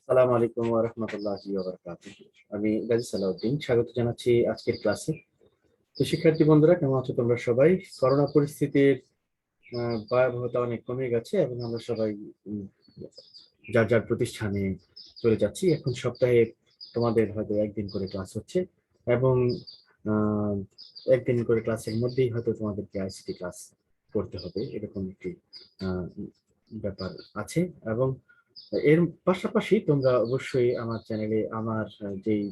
আসসালামু আলাইকুম ওয়া রাহমাতুল্লাহি ওয়া বারাকাতুহু। আমি গাজী সালাউদ্দিন, স্বাগত জানাচ্ছি আজকের ক্লাসে। তো শিক্ষার্থী বন্ধুরা, কেমন আছো তোমরা সবাই? করোনা পরিস্থিতির ভয়াবহতা অনেক কমে গেছে এবং আমরা সবাই উম, যার যার প্রতিষ্ঠানে চলে যাচ্ছি। এখন সপ্তাহে তোমাদের হয়তো একদিন করে ক্লাস হচ্ছে এবং আহ, একদিন করে ক্লাসের মধ্যেই হয়তো তোমাদেরকে আইসিটি ক্লাস করতে হবে, এরকম একটি আহ, ব্যাপার আছে। এবং এর পাশাপাশি তোমরা অবশ্যই আমার চ্যানেলে আমার যেই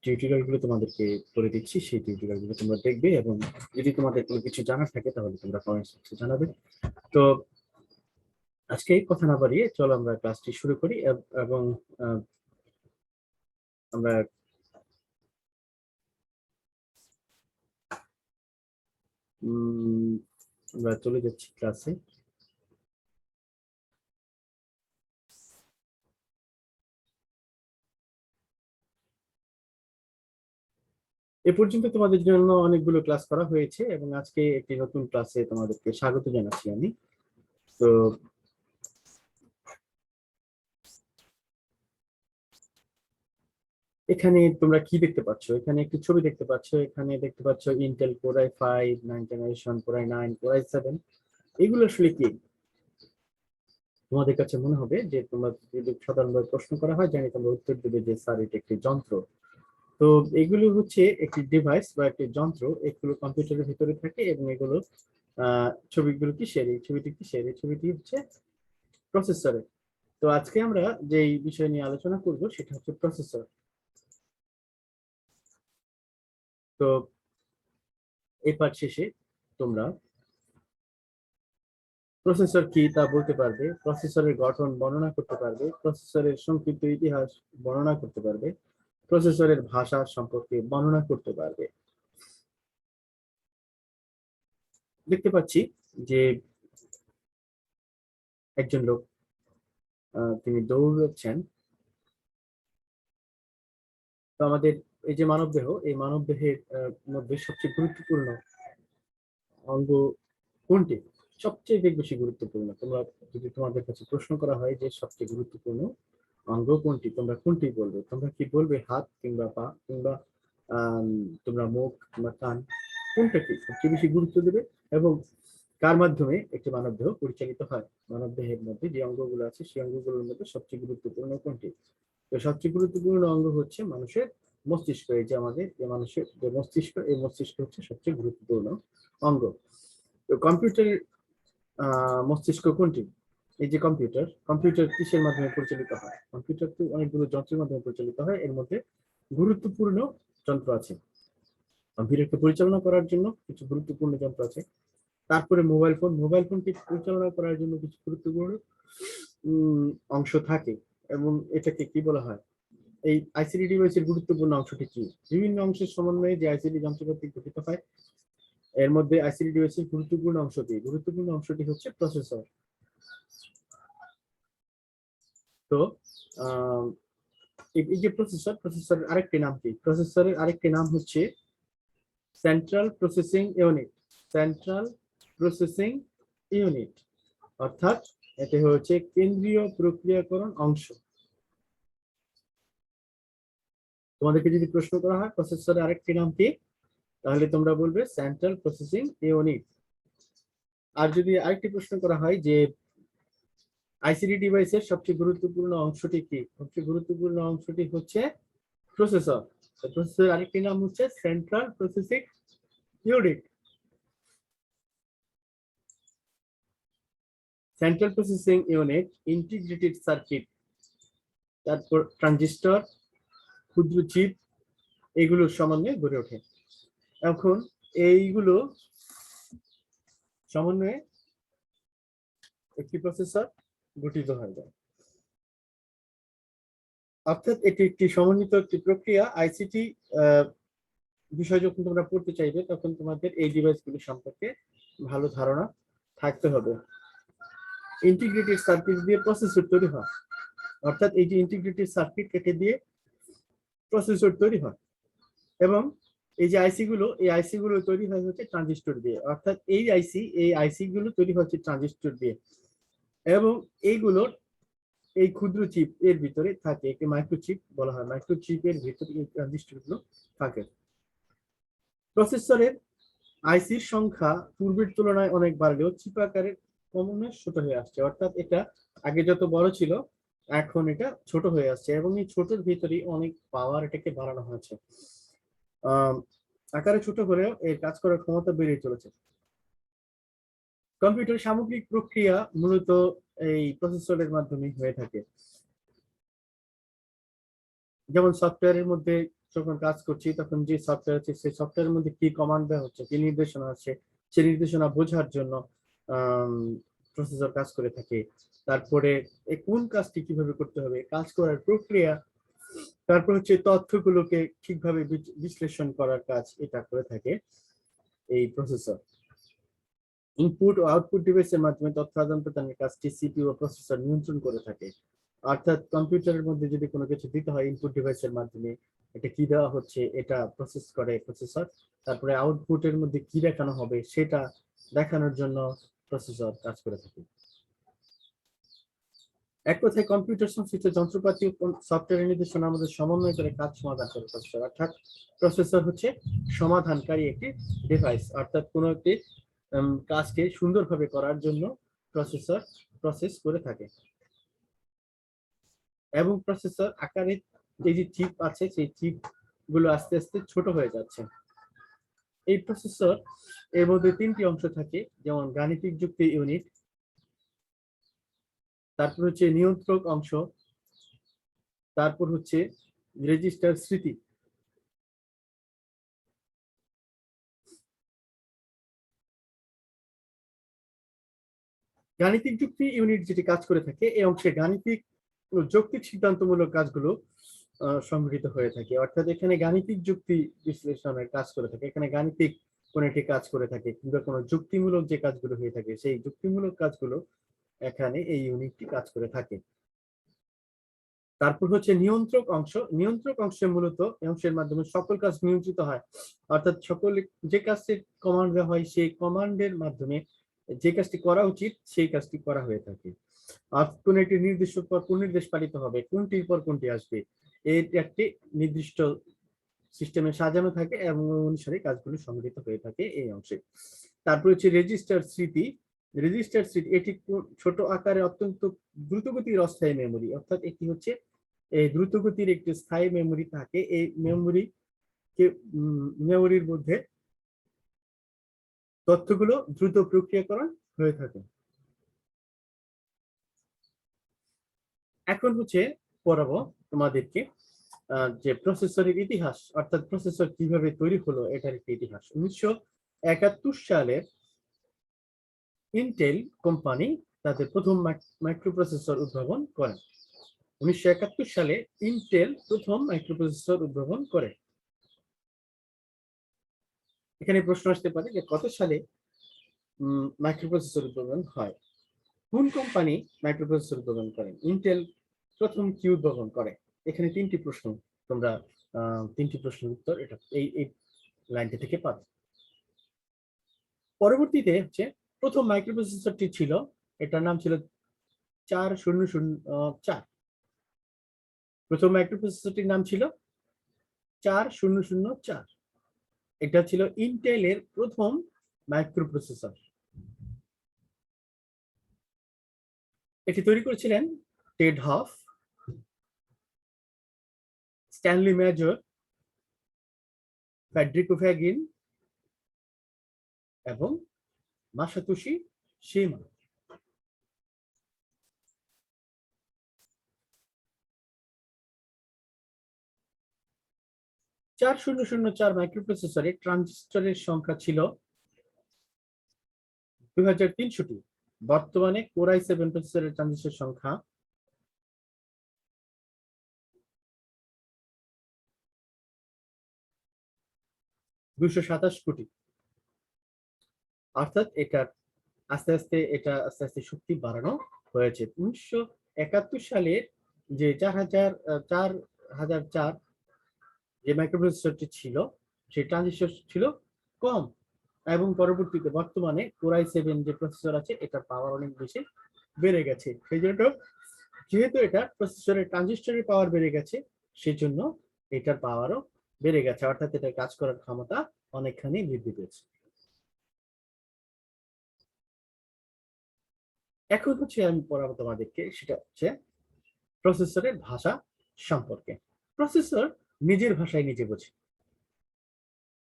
টিউটোরিয়াল গুলো তোমাদেরকে করে দিচ্ছি, সেই টিউটোরিয়াল গুলো তোমরা দেখবে এবং যদি তোমাদের কোনো কিছু জানার থাকে তাহলে তোমরা কমেন্টস বক্সে জানাবে। তো আজকে কথা না বাড়িয়ে চলো আমরা ক্লাসটি শুরু করি এবং আহ, আমরা উম, আমরা চলে যাচ্ছি ক্লাসে। এ পর্যন্ত তোমাদের জন্য অনেকগুলো ক্লাস করা হয়েছে এবং আজকে একটি নতুন ক্লাসে তোমাদেরকে স্বাগত জানাচ্ছি আমি। তো এখানে তোমরা কি দেখতে পাচ্ছ? এখানে একটি ছবি দেখতে পাচ্ছ। এখানে দেখতে পাচ্ছ Intel core i5 9 generation, core i9, core i7। এগুলো আসলে কি? তোমাদের কাছে মনে হবে যে তোমরা যদি সাধারণভাবে প্রশ্ন করা হয়, জানি তোমরা উত্তর দেবে যে স্যার এটা একটি যন্ত্র। তো এগুলো হচ্ছে একটি ডিভাইস বা একটি যন্ত্র, এগুলো কম্পিউটারের ভিতরে থাকে এবং এগুলো ছবিগুলো কিসের? এই ছবিটি কিসের? এই ছবিটি হচ্ছে প্রসেসরের। তো আজকে আমরা যে বিষয় নিয়ে আলোচনা করব সেটা হচ্ছে প্রসেসর। তো এই পাঠ শেষে তোমরা প্রসেসর কি তা বলতে পারবে, প্রসেসরের গঠন বর্ণনা করতে পারবে, প্রসেসরের সংক্ষিপ্ত ইতিহাস বর্ণনা করতে পারবে, প্রসেসরের ভাষা সম্পর্কে বর্ণনা করতে পারবে। দেখতে পাচ্ছি যে একজন লোক তিনি দৌড়চ্ছেন। তো আমাদের এই যে মানবদেহ, এই মানবদেহের মধ্যে সবচেয়ে গুরুত্বপূর্ণ অঙ্গ কোনটি? সবচেয়ে বেশি গুরুত্বপূর্ণ, তোমরা যদি তোমাদের কাছে প্রশ্ন করা হয় যে সবচেয়ে গুরুত্বপূর্ণ অঙ্গ কোনটি, তোমরা কোনটি বলবে? তোমরা কি বলবে? হাত কিংবা পা কিংবা আহ তোমরা মুখ কিংবা কান? কোনটাকে সবচেয়ে বেশি গুরুত্ব দেবে এবং কার মাধ্যমে একটি মানবদেহ পরিচালিত হয়? মানবদেহের মধ্যে যে অঙ্গগুলো আছে সেই অঙ্গগুলোর মধ্যে সবচেয়ে গুরুত্বপূর্ণ কোনটি? তো সবচেয়ে গুরুত্বপূর্ণ অঙ্গ হচ্ছে মানুষের মস্তিষ্ক। এই যে আমাদের যে মানুষের যে মস্তিষ্ক, এই মস্তিষ্ক হচ্ছে সবচেয়ে গুরুত্বপূর্ণ অঙ্গ। তো কম্পিউটারের মস্তিষ্ক কোনটি? এই যে কম্পিউটার, কম্পিউটার কিসের মাধ্যমে পরিচালিত হয়? কম্পিউটার তো অনেকগুলো যন্ত্রের মাধ্যমে পরিচালিত হয়। এর মধ্যে গুরুত্বপূর্ণ যন্ত্র আছে, কম্পিউটারকে পরিচালনা করার জন্য কিছু গুরুত্বপূর্ণ যন্ত্র আছে। তারপরে মোবাইল ফোন, মোবাইল ফোনকে পরিচালনা করার জন্য কিছু গুরুত্বপূর্ণ অংশ থাকে এবং এটাকে কি বলা হয়? এই আইসিটি ডিভাইসের গুরুত্বপূর্ণ অংশটি কি? বিভিন্ন অংশের সমন্বয়ে যে আইসিটি যন্ত্রপাতি গঠিত হয়, এর মধ্যে আইসিটি ডিভাইসের গুরুত্বপূর্ণ অংশটি, গুরুত্বপূর্ণ অংশটি হচ্ছে প্রসেসর। তো আহ, এই যে প্রসেসর, প্রসেসরের আরেকটি নাম কি? প্রসেসরের আরেকটি নাম হচ্ছে central processing unit. Central processing unit অর্থাৎ এটি হচ্ছে কেন্দ্রীয় প্রক্রিয়াকরণ অংশ। তোমাদেরকে যদি প্রশ্ন করা হয় প্রসেসরের আরেকটি নাম কি, তাহলে তোমরা বলবে সেন্ট্রাল প্রসেসিং ইউনিট। আর যদি আরেকটি প্রশ্ন করা হয় যে আইসিটি ডিভাইসের সবচেয়ে গুরুত্বপূর্ণ অংশটি কি, সবচেয়ে গুরুত্বপূর্ণ অংশটি হচ্ছে প্রসেসর। প্রসেসরের আরেকটি নাম হচ্ছে central processing unit. Central processing unit integrated circuit, তারপর ট্রানজিস্টর, ক্ষুদ্র চিপ, এগুলোর সমন্বয়ে গড়ে ওঠে। এখন এইগুলো সমন্বয়ে একটি প্রসেসর গঠিত হয়ে যায়। অর্থাৎ এটি একটি সমন্বিত একটি প্রক্রিয়া। আইসিটি বিষয় যখন তোমরা পড়তে চাইবে তখন তোমাদের এই ডিভাইসগুলি সম্পর্কে ভালো ধারণা থাকতে হবে। ইন্টিগ্রেটেড সার্কিট দিয়ে প্রসেসর তৈরি হয়, অর্থাৎ এই যে ইন্টিগ্রেটেড সার্কিট কেটে দিয়ে প্রসেসর তৈরি হয় এবং এই যে আইসি গুলো, এই আইসি গুলো তৈরি হয় হচ্ছে ট্রানজিস্টর দিয়ে। অর্থাৎ এই আইসি গুলো তৈরি হচ্ছে ট্রানজিস্টর দিয়ে এবং এইগুলোর এই ক্ষুদ্র চিপ এর ভিতরে থাকে, একটি মাইক্রোচিপ বলা হয়, মাইক্রোচিপের ভিতরে এই ট্রানজিস্টরগুলো থাকে। প্রসেসরের আইসির সংখ্যা পূর্বের তুলনায় অনেক বাড়লেও চিপ আকারে ক্রমে ছোট হয়ে আসছে, অর্থাৎ এটা আগে যত বড় ছিল এখন এটা ছোট হয়ে আসছে, এবং এই ছোটর ভিতরে অনেক পাওয়ার এটাকে বাড়ানো হয়েছে। আকারে ছোট হলেও এর কাজ করার ক্ষমতা বেড়ে চলেছে। কম্পিউটার সামগ্রিক প্রক্রিয়া মূলত এই প্রসেসরের মাধ্যমে হয়ে থাকে। যেমন সফটওয়্যারের মধ্যে যখন কাজ করছি তখন যে সফটওয়্যার আছে সেই সফটওয়্যারের মধ্যে কি কমান্ড দেওয়া হচ্ছে, কি নির্দেশনা আছে, সেই নির্দেশনা বোঝার জন্য প্রসেসর কাজ করে থাকে। তারপরে কোন কাজটি কিভাবে করতে হবে, কাজ করার প্রক্রিয়া, তারপর হচ্ছে তথ্যগুলোকে ঠিকভাবে বিশ্লেষণ করার কাজ এটা করে থাকে এই প্রসেসর। ইনপুট ও আউটপুট ডিভাইসের মাধ্যমে তথ্য আদান প্রদানের কাজটি সিপিইউ ও প্রসেসর নিয়ন্ত্রণ করে থাকে। অর্থাৎ কম্পিউটারের মধ্যে যদি কোনো কিছু দিতে হয় ইনপুট ডিভাইসের মাধ্যমে, এটা কি দেওয়া হচ্ছে এটা প্রসেস করে প্রসেসর, তারপরে আউটপুটের মধ্যে কি দেখানো হবে সেটা দেখানোর জন্য প্রসেসর কাজ করে থাকে। এক কথায় কম্পিউটার সংশ্লিষ্ট যন্ত্রপাতি ও সফটওয়্যার নির্দেশনা আমাদের সমন্বয় করে কাজ সমাধান করে প্রসেসর, অর্থাৎ প্রসেসর হচ্ছে সমাধানকারী একটি ডিভাইস, অর্থাৎ কোনো একটি কাজকে সুন্দরভাবে করার জন্য প্রসেসর প্রসেস করে থাকে। এবং প্রসেসর আকারে এই যে চিপ আছে সেই চিপ গুলো আস্তে আস্তে ছোট হয়ে যাচ্ছে। এই প্রসেসর এর মধ্যে তিনটি অংশ থাকে, যেমন গাণিতিক যুক্তি ইউনিট, তারপর হচ্ছে নিয়ন্ত্রক অংশ, তারপর হচ্ছে রেজিস্টার স্মৃতি। গাণিতিক যুক্তি ইউনিট যেটি কাজ করে থাকে এই অংশে গাণিতিক ও যৌক্তিক সিদ্ধান্তমূলক কাজগুলো সংগৃহীত হয়ে থাকে, অর্থাৎ এখানে গাণিতিক যুক্তি বিশ্লেষণের কাজ করে থাকে, এখানে গাণিতিক কোন একটি কাজ করে থাকে কিংবা কোনো যুক্তিমূলক যে কাজগুলো হয়ে থাকে সেই যুক্তিমূলক কাজগুলো এখানে এই ইউনিটটি কাজ করে থাকে। তারপর হচ্ছে নিয়ন্ত্রক অংশ। নিয়ন্ত্রক অংশে মূলত অংশের মাধ্যমে সকল কাজ নিয়ন্ত্রিত হয়, অর্থাৎ সকল যে কাজটি কমান্ড দেওয়া হয় সেই কমান্ডের মাধ্যমে যে কাজটি করা উচিত সেই কাজটি করা হয়ে থাকে। আর কোন একটি নির্দিষ্ট পর কোন নির্দেশ পালিত হবে, কোনটির পর কোনটি আসবে, এর একটি নির্দিষ্ট সিস্টেমে সাজানো থাকে এবং অনুসারে কাজগুলো সংগঠিত হয়ে থাকে এই অংশে। তারপর হচ্ছে রেজিস্টার স্মৃতি। রেজিস্টার স্মৃতি এটি ছোট আকারে অত্যন্ত দ্রুতগতির অস্থায়ী মেমোরি, অর্থাৎ এটি হচ্ছে এই দ্রুতগতির একটি স্থায়ী মেমোরি থাকে। এই মেমোরির মধ্যে তথ্যগুলো দ্রুত প্রক্রিয়াকরণ হয়ে থাকে। এখন হচ্ছে পড়াবো তোমাদেরকে যে প্রসেসরের ইতিহাস, অর্থাৎ প্রসেসর কিভাবে তৈরি হলো এটার একটি ইতিহাস। 1971 সালে ইন্টেল কোম্পানি তাদের প্রথম মাইক্রোপ্রসেসর উদ্ভাবন করেন। 1971 সালে ইন্টেল প্রথম মাইক্রোপ্রসেসর উদ্ভাবন করে। এখানে প্রশ্ন আসতে পারে যে কত সালে মাইক্রোপ্রসেসর উদ্ভাবন হয়, কোন কোম্পানি মাইক্রোপ্রসেসর উদ্ভাবন করেন, ইন্টেল প্রথম কি উদ্ভাবন করে। এখানে তিনটি প্রশ্ন, তোমরা তিনটি প্রশ্নের উত্তর এটা এই লাইনটি থেকে পাবে। পরবর্তীতে হচ্ছে প্রথম মাইক্রোপ্রসেসরটি ছিল, এটার নাম ছিল 4004। প্রথম মাইক্রোপ্রসেসরটির নাম ছিল 4004। এটা ছিল ইন্টেলের প্রথম মাইক্রোপ্রসেসর। এটি তৈরি করেছিলেন Ted Hoff, Stanley Mazor, Federico Faggin এবং মাসাতোশি শিমা। 4004 মাইক্রোপ্রসেসরে ট্রানজিস্টরের সংখ্যা ছিল 2300টি। বর্তমানে কোর i7 প্রসেসরের ট্রানজিস্টর সংখ্যা 227 কোটি। অর্থাৎ এটা আস্তে আস্তে শক্তি বাড়ানো হয়েছে। 1971 সালে যে 4004 যে মাইক্রোপ্রসেসরটি ছিল সেই ট্রানজিস্টর ছিল কম, এবং পরবর্তীতে বর্তমানে কোর i7 যে প্রসেসর আছে এটার পাওয়ার অনেক বেশি বেড়ে গেছে, সেই জন্য যেহেতু এটা প্রসেসরের ট্রানজিস্টরের পাওয়ার বেড়ে গেছে, সেজন্য এটার পাওয়ারও বেড়ে গেছে, অর্থাৎ এটা কাজ করার ক্ষমতা অনেকখানি বৃদ্ধি পেয়েছে। এখন হচ্ছে আমি পড়াবো তোমাদেরকে, সেটা হচ্ছে প্রসেসরের ভাষা সম্পর্কে। প্রসেসর নিজের ভাষায় নিজে বোঝে,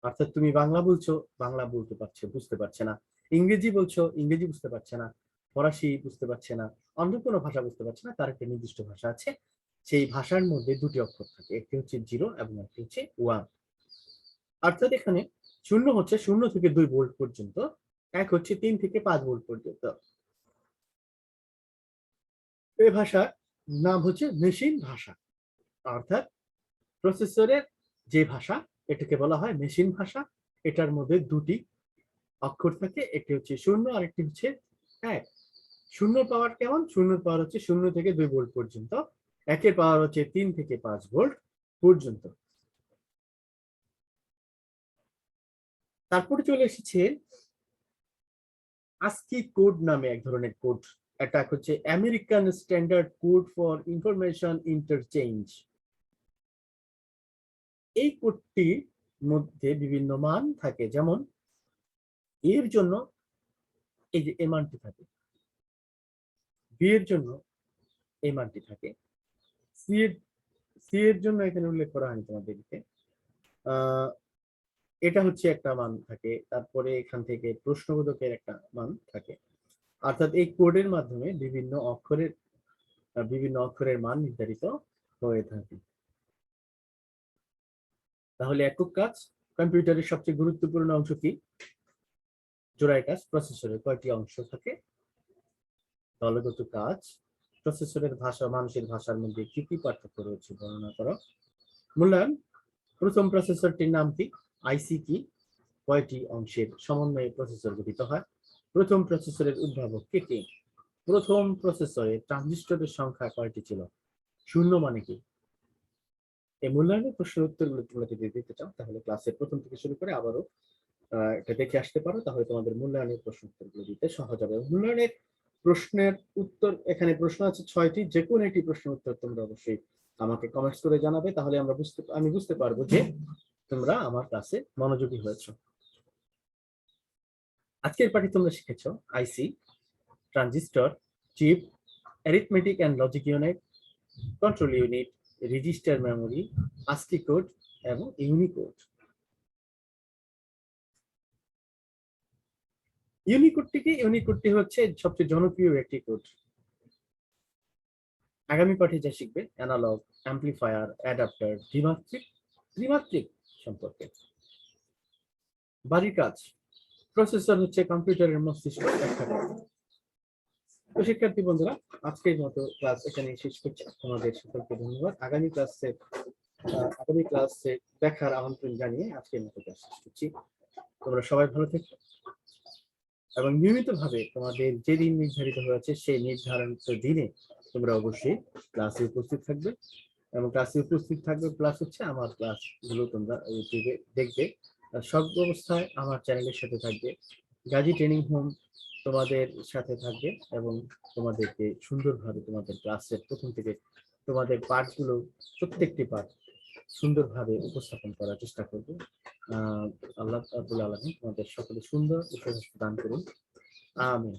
অর্থাৎ তুমি বাংলা বলছো, বাংলা বলতে পারছে, বুঝতে পারছে না, ইংরেজি বলছো, ইংরেজি বুঝতে পারছে না, ফরাসি বুঝতে পারছে না, অন্য কোনো ভাষা বুঝতে পারছে না, তার একটা নির্দিষ্ট ভাষা আছে। সেই ভাষার মধ্যে দুটি অক্ষর থাকে, একটি হচ্ছে 0 এবং একটি হচ্ছে 1। অর্থাৎ এখানে 0 হচ্ছে 0 থেকে 2 ভোল্ট পর্যন্ত, 1 হচ্ছে 3 থেকে 5 ভোল্ট পর্যন্ত। এই ভাষার নাম হচ্ছে মেশিন ভাষা, অর্থাৎ প্রসেসরের যে ভাষা, এটাকে বলা হয় মেশিন ভাষা। এটার মধ্যে দুটি অক্ষর থাকে, একটি হচ্ছে 0 আর একটি হচ্ছে 1। 0 পাওয়ার কেমন? 0 পাওয়ার হচ্ছে 0 থেকে 2 ভোল্ট পর্যন্ত, 1 এর পাওয়ার হচ্ছে 3 থেকে 5 ভোল্ট পর্যন্ত। তারপরে চলে এসেছে আস্কি কোড নামে এক ধরনের কোড। এটা হচ্ছে American standard code for information interchange. এই কোডটির মধ্যে বিভিন্ন মান থাকে, যেমন এর জন্য এই যে মানটি থাকে, বি এর জন্য এই মানটি থাকে, সি এর জন্য এখানে উল্লেখ করা হয়নি তোমাদেরকে, এটা হচ্ছে একটা মান থাকে, তারপরে এখান থেকে প্রশ্নবোধকের একটা মান থাকে। অর্থাৎ এই কোডের মাধ্যমে বিভিন্ন অক্ষরের মান নির্ধারিত হয়ে থাকে। তাহলে একক কাজ, কম্পিউটারের সবচেয়ে গুরুত্বপূর্ণ অংশ কি? জোড়ায় কাজ। প্রসেসরের কয়টি অংশ থাকে? দলগত কাজ। প্রসেসরের ভাষা মানুষের ভাষার মধ্যে কি কি পার্থক্য রয়েছে বর্ণনা করো। মূল্যায়ন, প্রথম প্রসেসরটির নাম কি? আইসি কি? কয়টি অংশের সমন্বয়ে প্রসেসর গঠিত হয়? প্রথম প্রসেসরের উদ্ভাবক কে কে? প্রথম প্রসেসরে ট্রানজিস্টরের সংখ্যা কয়টি ছিল? 0 মানে কি? এই মূল্যায়নের প্রশ্নের উত্তরগুলো তোমরা যদি দিতে চাও, তাহলে ক্লাসের প্রথম থেকে শুরু করে আবারও এটা দেখে আসতে পারো, তাহলে তোমাদের মূল্যায়নের প্রশ্ন উত্তরগুলো দিতে সহজ হবে। মূল্যায়নের প্রশ্নের উত্তর, এখানে প্রশ্ন আছে 6টি, যে কোনো একটি প্রশ্নের উত্তর তোমরা অবশ্যই আমাকে কমেন্টস করে জানাবে, তাহলে আমি বুঝতে পারবো যে তোমরা আমার ক্লাসে মনোযোগী হয়েছো। আজকের পাঠে তোমরা শিখেছো IC, transistor, chip, arithmetic and logic unit, control unit, register memory, ASCII code এবং ইউনিকোড। ইউনিকোডটি কি? ইউনিকোডটি হচ্ছে সবচেয়ে জনপ্রিয় একটি কোড। আগামী পাঠে যা শিখবে অ্যানালগ, অ্যাম্পলিফায়ার, অ্যাডাপ্টার, দ্বিমাত্রিক, ত্রিমাত্রিক সম্পর্কে। বাড়ির কাজ, প্রসেসর হচ্ছে কম্পিউটারের মস্তিষ্ক ব্যাখ্যা করে। তো শিক্ষার্থী বন্ধুরা, আজকের মতো ক্লাস এখানে শেষ করছি। তোমাদের সকলকে ধন্যবাদ। আগামী ক্লাসে দেখার আমন্ত্রণ জানিয়ে আজকের মতো ক্লাস শেষ করছি। তোমরা সবাই ভালো থেকো এবং নিয়মিতভাবে তোমাদের যে দিন নির্ধারিত হয়েছে সেই নির্ধারিত দিনে তোমরা অবশ্যই ক্লাসে উপস্থিত থাকবে, এবং ক্লাসে উপস্থিত থাকবে প্লাস হচ্ছে আমার ক্লাসগুলো তোমরা ইউটিউবে দেখবে। সব অবস্থায় আমার চ্যানেলের সাথে থাকবে। গাজী ট্রেনিং হোম তোমাদের সাথে থাকবে এবং তোমাদেরকে সুন্দরভাবে তোমাদের ক্লাসের প্রথম থেকে তোমাদের পাঠগুলো, প্রত্যেকটি পাঠ সুন্দরভাবে উপস্থাপন করার চেষ্টা করব। আল্লাহ রাব্বুল আলামিন তোমাদের সকলে সুন্দর উপদেশ দান করুন। আমিন।